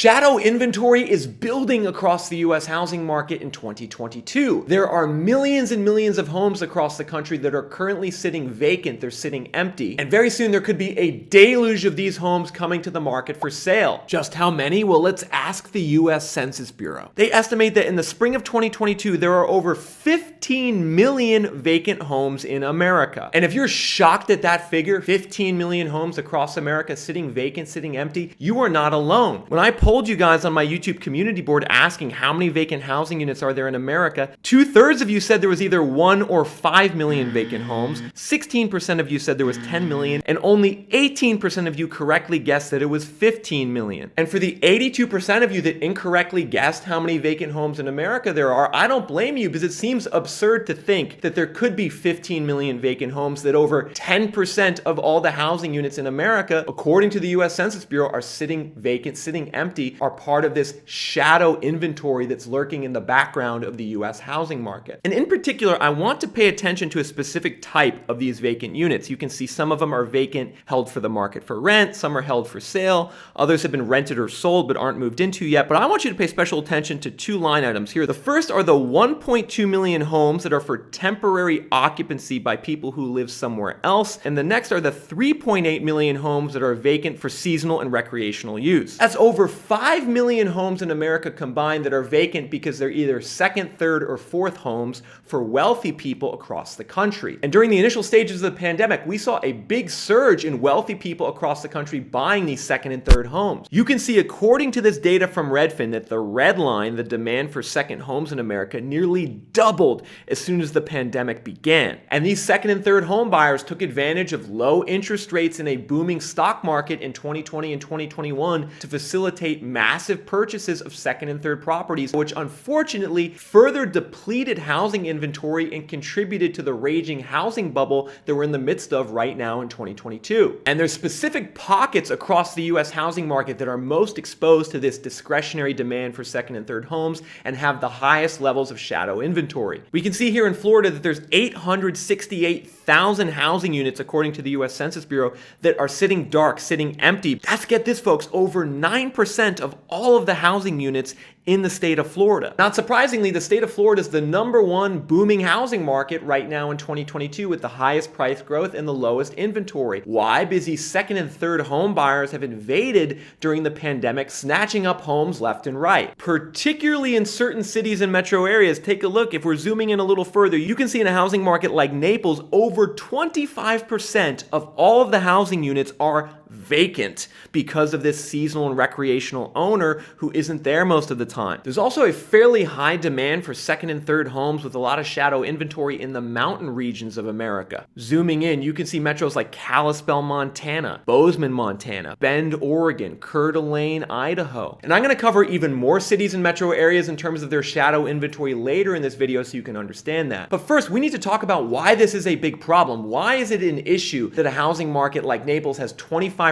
Shadow inventory is building across the US housing market in 2022. There are millions and millions of homes across the country that are currently sitting vacant, they're sitting empty, and very soon there could be a deluge of these homes coming to the market for sale. Just how many? Well, let's ask the US Census Bureau. They estimate that in the spring of 2022, there are over 15 million vacant homes in America. And if you're shocked at that figure, 15 million homes across America sitting vacant, sitting empty, you are not alone. When I polled you guys on my YouTube community board asking how many vacant housing units are there in America, 2/3 of you said there was either 1 or 5 million vacant homes, 16% of you said there was 10 million, and only 18% of you correctly guessed that it was 15 million. And for the 82% of you that incorrectly guessed how many vacant homes in America there are, I don't blame you, because it seems absurd to think that there could be 15 million vacant homes, that over 10% of all the housing units in America, according to the US Census Bureau, are sitting vacant, sitting empty, are part of this shadow inventory that's lurking in the background of the US housing market. And in particular, I want to pay attention to a specific type of these vacant units. You can see some of them are vacant, held for the market for rent, some are held for sale, others have been rented or sold but aren't moved into yet. But I want you to pay special attention to two line items here. The first are the 1.2 million homes that are for temporary occupancy by people who live somewhere else, and the next are the 3.8 million homes that are vacant for seasonal and recreational use. That's over 5 million homes in America combined that are vacant because they're either second, third, or fourth homes for wealthy people across the country. And during the initial stages of the pandemic, we saw a big surge in wealthy people across the country buying these second and third homes. You can see, according to this data from Redfin, that the red line, the demand for second homes in America, nearly doubled as soon as the pandemic began. And these second and third home buyers took advantage of low interest rates in a booming stock market in 2020 and 2021 to facilitate massive purchases of second and third properties, which unfortunately further depleted housing inventory and contributed to the raging housing bubble that we're in the midst of right now in 2022. And there's specific pockets across the US housing market that are most exposed to this discretionary demand for second and third homes and have the highest levels of shadow inventory. We can see here in Florida that there's 868,000 housing units, according to the US Census Bureau, that are sitting dark, sitting empty. That's, get this folks, over 9% of all of the housing units in the state of Florida. Not surprisingly, the state of Florida is the #1 booming housing market right now in 2022, with the highest price growth and the lowest inventory. Why? Because these second and third home buyers have invaded during the pandemic, snatching up homes left and right. Particularly in certain cities and metro areas. Take a look. If we're zooming in a little further, you can see in a housing market like Naples, over 25% of all of the housing units are vacant because of this seasonal and recreational owner who isn't there most of the time. There's also a fairly high demand for second and third homes with a lot of shadow inventory in the mountain regions of America. Zooming in, you can see metros like Kalispell, Montana, Bozeman, Montana, Bend, Oregon, Coeur d'Alene, Idaho. And I'm going to cover even more cities and metro areas in terms of their shadow inventory later in this video so you can understand that. But first, we need to talk about why this is a big problem. Why is it an issue that a housing market like Naples has 25%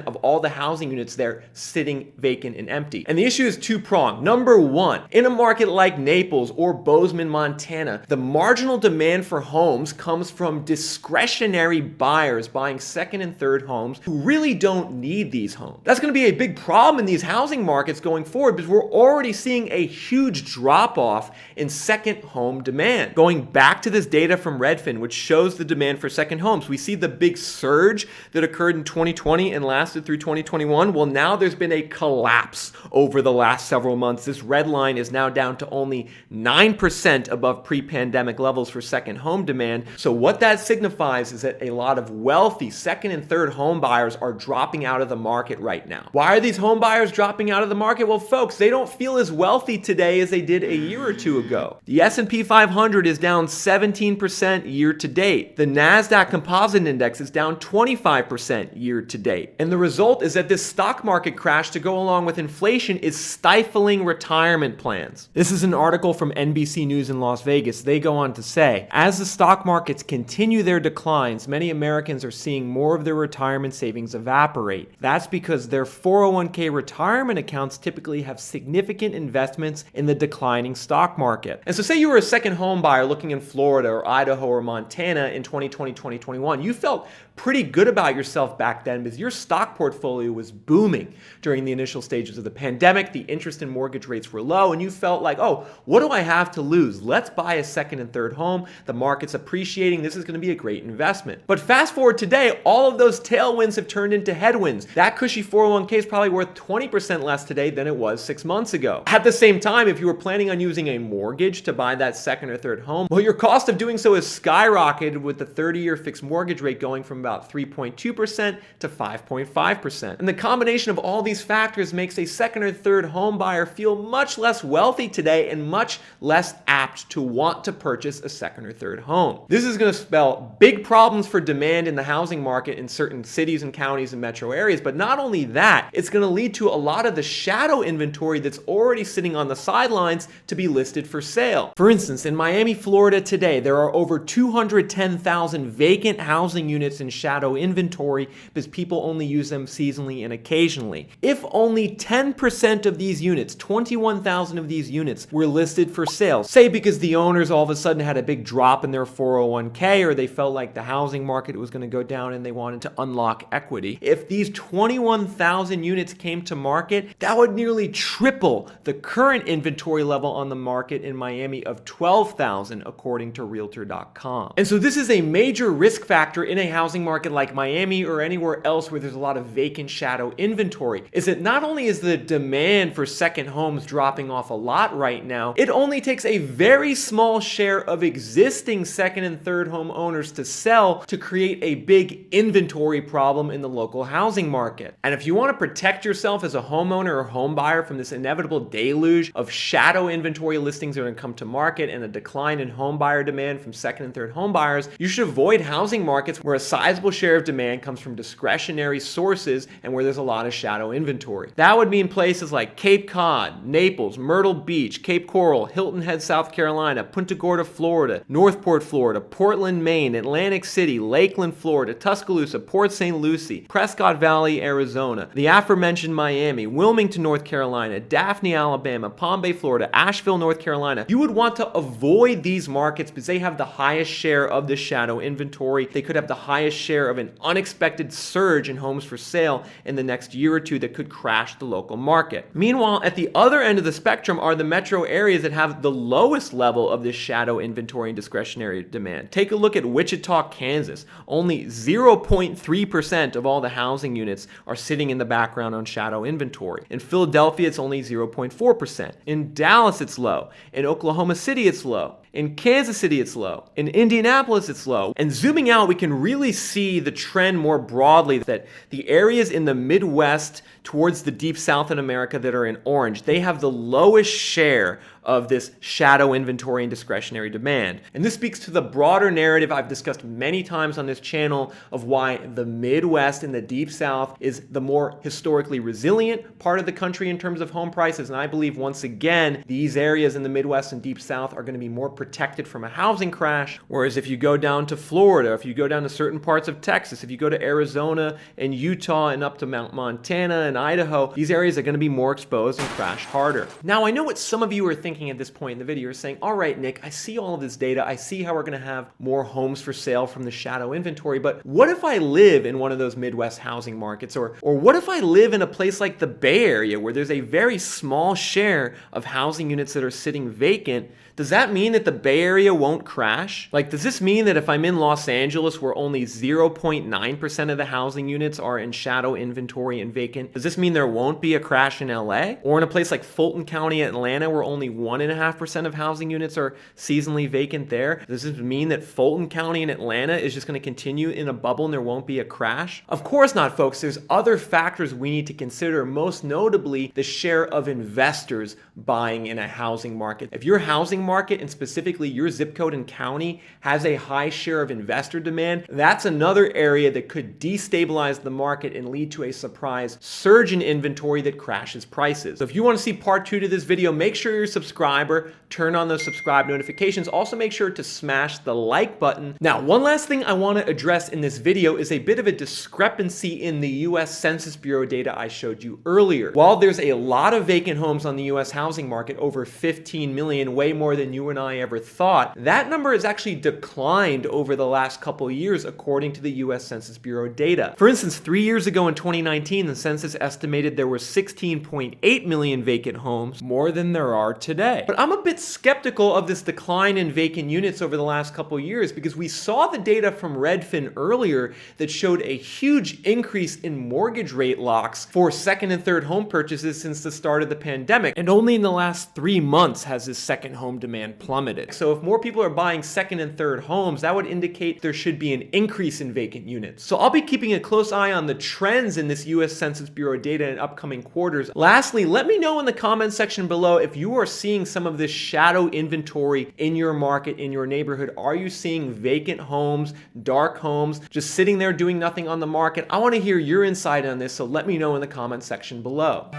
of all the housing units there sitting vacant and empty? And the issue is two-pronged. Number one, in a market like Naples or Bozeman, Montana, the marginal demand for homes comes from discretionary buyers buying second and third homes who really don't need these homes. That's going to be a big problem in these housing markets going forward, because we're already seeing a huge drop-off in second home demand. Going back to this data from Redfin, which shows the demand for second homes, we see the big surge that occurred in 2020 and lasted through 2021. Well, now there's been a collapse over the last several months. This red line is now down to only 9% above pre-pandemic levels for second home demand. So what that signifies is that a lot of wealthy second and third home buyers are dropping out of the market right now. Why are these home buyers dropping out of the market? Well, folks, they don't feel as wealthy today as they did a year or two ago. The S&P 500 is down 17% year to date. The NASDAQ Composite Index is down 25% year to date. And the result is that this stock market crash, to go along with inflation, is stifling retirement plans. This is an article from NBC News in Las Vegas. They go on to say, as the stock markets continue their declines, many Americans are seeing more of their retirement savings evaporate. That's because their 401k retirement accounts typically have significant investments in the declining stock market. And so say you were a second home buyer looking in Florida or Idaho or Montana in 2020, 2021. You felt pretty good about yourself back then because your stock portfolio was booming during the initial stages of the pandemic. The interest and mortgage rates were low, and you felt like, oh, what do I have to lose? Let's buy a second and third home. The market's appreciating. This is going to be a great investment. But fast forward today, all of those tailwinds have turned into headwinds. That cushy 401k is probably worth 20% less today than it was 6 months ago. At the same time, if you were planning on using a mortgage to buy that second or third home, well, your cost of doing so has skyrocketed with the 30-year fixed mortgage rate going from about 3.2% to 5.5%. And the combination of all these factors makes a second or third home buyer feel much less wealthy today and much less apt to want to purchase a second or third home. This is going to spell big problems for demand in the housing market in certain cities and counties and metro areas, but not only that, it's going to lead to a lot of the shadow inventory that's already sitting on the sidelines to be listed for sale. For instance, in Miami, Florida today, there are over 210,000 vacant housing units in shadow inventory because people only use them seasonally and occasionally. If only 10% of these units, 21,000 of these units, were listed for sale, say because the owners all of a sudden had a big drop in their 401k or they felt like the housing market was going to go down and they wanted to unlock equity. If these 21,000 units came to market, that would nearly triple the current inventory level on the market in Miami of 12,000 according to Realtor.com. And so this is a major risk factor in a housing market like Miami or anywhere else where there's a lot of vacant shadow inventory, is that not only is the demand for second homes dropping off a lot right now, it only takes a very small share of existing second and third home owners to sell to create a big inventory problem in the local housing market. And if you want to protect yourself as a homeowner or home buyer from this inevitable deluge of shadow inventory listings that are going to come to market and a decline in home buyer demand from second and third home buyers, you should avoid housing markets where a sizable share of demand comes from discretionary sources and where there's a lot of shadow inventory. That would mean places like Cape Cod, Naples, Myrtle Beach, Cape Coral, Hilton Head, South Carolina, Punta Gorda, Florida, Northport, Florida, Portland, Maine, Atlantic City, Lakeland, Florida, Tuscaloosa, Port St. Lucie, Prescott Valley, Arizona, the aforementioned Miami, Wilmington, North Carolina, Daphne, Alabama, Palm Bay, Florida, Asheville, North Carolina. You would want to avoid these markets because they have the highest share of the shadow inventory. They could have the highest share of an unexpected surge in homes for sale in the next year or two that could crash the local market. Meanwhile, at the other end of the spectrum are the metro areas that have the lowest level of this shadow inventory and discretionary demand. Take a look at Wichita, Kansas. Only 0.3% of all the housing units are sitting in the background on shadow inventory. In Philadelphia, it's only 0.4%. In Dallas, it's low. In Oklahoma City, it's low. In Kansas City, it's low. In Indianapolis, it's low. And zooming out, we can really see the trend more broadly that the areas in the Midwest towards the deep South in America that are in orange, they have the lowest share of this shadow inventory and discretionary demand. And this speaks to the broader narrative I've discussed many times on this channel of why the Midwest and the Deep South is the more historically resilient part of the country in terms of home prices. And I believe, once again, these areas in the Midwest and Deep South are going to be more protected from a housing crash. Whereas if you go down to Florida, if you go down to certain parts of Texas, if you go to Arizona and Utah and up to Mount Montana and Idaho, these areas are going to be more exposed and crash harder. Now, I know what some of you are thinking at this point in the video. You're saying, all right, Nick, I see all of this data. I see how we're going to have more homes for sale from the shadow inventory, but what if I live in one of those Midwest housing markets? Or what if I live in a place like the Bay Area where there's a very small share of housing units that are sitting vacant? Does that mean that the Bay Area won't crash? Like, does this mean that if I'm in Los Angeles where only 0.9% of the housing units are in shadow inventory and vacant, does this mean there won't be a crash in LA? Or in a place like Fulton County, Atlanta, where only 1.5% of housing units are seasonally vacant there? Does this mean that Fulton County and Atlanta is just going to continue in a bubble and there won't be a crash? Of course not, folks. There's other factors we need to consider, most notably the share of investors buying in a housing market. If your housing market, and specifically specifically your zip code and county has a high share of investor demand, that's another area that could destabilize the market and lead to a surprise surge in inventory that crashes prices. So if you want to see part 2 to this video, make sure you're a subscriber, turn on those subscribe notifications. Also make sure to smash the like button. Now, one last thing I want to address in this video is a bit of a discrepancy in the US Census Bureau data I showed you earlier. While there's a lot of vacant homes on the US housing market, over 15 million, way more than you and I ever thought, that number has actually declined over the last couple of years according to the US Census Bureau data. For instance, 3 years ago in 2019, the census estimated there were 16.8 million vacant homes, more than there are today. But I'm a bit skeptical of this decline in vacant units over the last couple of years because we saw the data from Redfin earlier that showed a huge increase in mortgage rate locks for second and third home purchases since the start of the pandemic. And only in the last 3 months has this second home demand plummeted. So if more people are buying second and third homes, that would indicate there should be an increase in vacant units. So I'll be keeping a close eye on the trends in this US Census Bureau data in upcoming quarters. Lastly, let me know in the comments section below if you are seeing some of this shadow inventory in your market, in your neighborhood. Are you seeing vacant homes, dark homes, just sitting there doing nothing on the market? I want to hear your insight on this, so let me know in the comments section below.